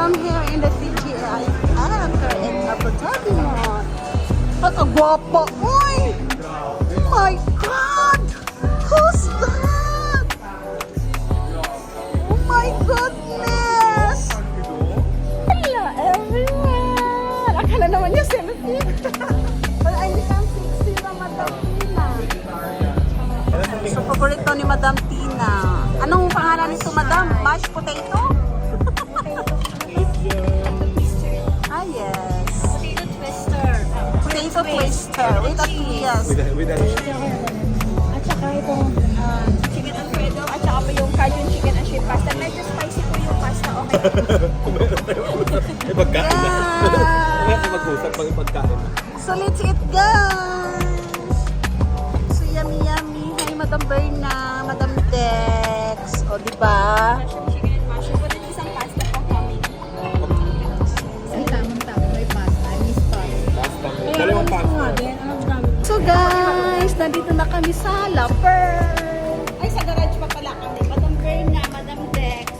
Welcome here in the CGI Anchor in Abu Dhabi Mall. Ang agwapa! Uy! Oh my God! Who's that? Oh my goodness! Hello everyone! Akala naman niya selfie. But I become 60 na Madam Tina. So, paborito ni Madam Tina. Anong pangalan nito, Madam? Mashed potato? Ah, yes. Potato twister. Potato twister. With a yes. With a At saka itong chicken alfredo. At saka pa yung Cajun chicken and shrimp pasta. Medyo spicy po yung pasta. Okay. May pagkain na. Yeah. May mag-usap pang pagkain na. So, let's eat, guys. So, yummy, yummy. Hi, Madam Berna, Madam Dex. O, diba? Mushroom chicken and mushroom. Pwede isang pasta po coming. Ay, tamang-tama. May pasta. I miss pasta. Pasta. Dalawang pasta. So, guys, nandito na kami sa Lapper. Ay, sa garage pa pala kami. Madam Berna, Madam Dex.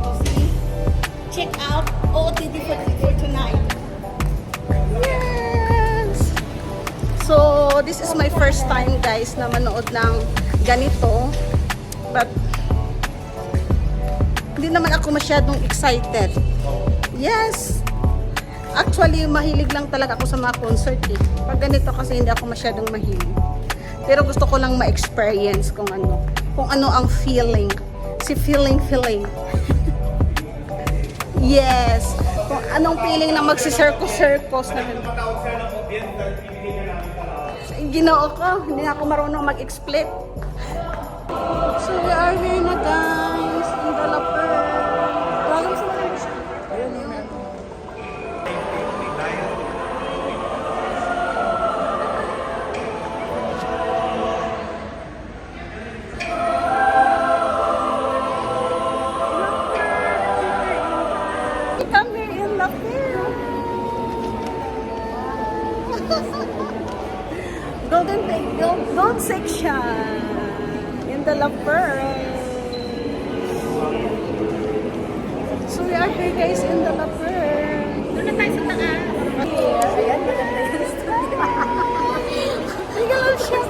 O, see? Check out OOTD for tonight. Yes! So, this is my first time, guys, na manood ng ganito. But, hindi naman ako masyadong excited. Yes! Actually, mahilig lang talaga ako sa mga concert eh. Pag ganito kasi hindi ako masyadong mahilig. Pero gusto ko lang ma-experience kung ano ang feeling. Si feeling. Yes! Kung anong feeling na magsisirkos-sirkos na Ginoo ko, hindi na ako marunong mag-explain. So we are here na, guys, in the Lapper. Walang sa mga siya. Ayun yun. We come here in Lapper. Gold section in the Lapper. So we are here, guys, in the Lapper. Doon na tayo sa taas. Ayan, maganda yung studio. Tingnan lang siya.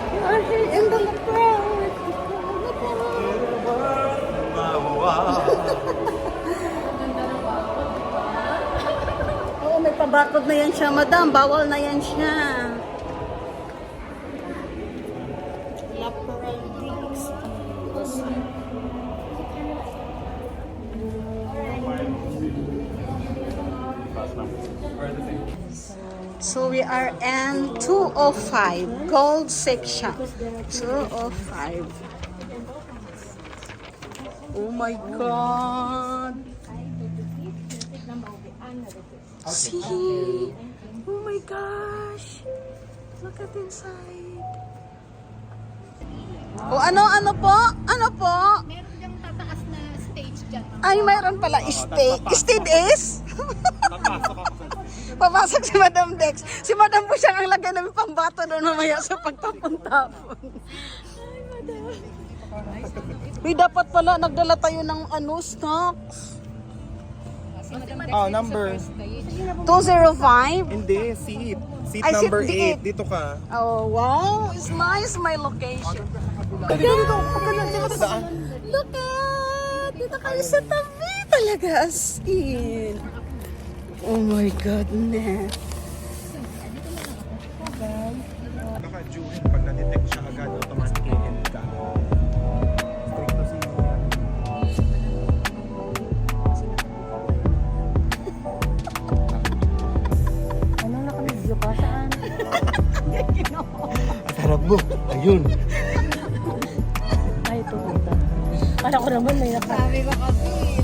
We are here in the Lapper. Oo, may pabakod na yan siya, madam. Bawal na yan siya. Laperal drinks. So we are in 205 gold section. 205. Oh my God. See? Oh my gosh. Look at inside. Oh, ano po? Ano po? Meron diyang tataas na stage dyan. Ay, mayroon pala stage. Stage is? Papasok si Madam Dex. Si Madam po siya ang lagay namin pambato doon mamaya sa pagtapon-tapon. Ay, Madam. Uy, dapat pala nagdala tayo ng snacks. Oh, number. 205? Hindi, seat. Seat Ay, seat number eight. 8. Dito ka. Oh, wow. It's nice, my location. Saan? Look at! Dito kayo sa tabi talaga, as in. Oh my goodness. Baka during pag na-detect siya agad, automatic i-end ka. Straight to zero yan. Ano na kami? View pa saan? Ang sarap mo. Ayun. Ay, ito punta. Kala ko naman may Sabi ko kasi,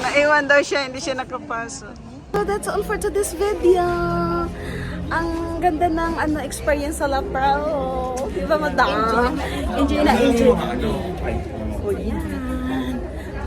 Naiwan daw siya, hindi siya nakapasok. So that's all for today's video. Ang ganda ng experience sa La Pro. Di ba, madam? Enjoy na, enjoy. O yan.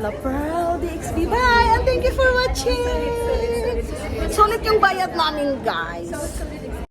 La Pro, DXB. Bye! And thank you for watching. Sulit yung bayad namin, guys.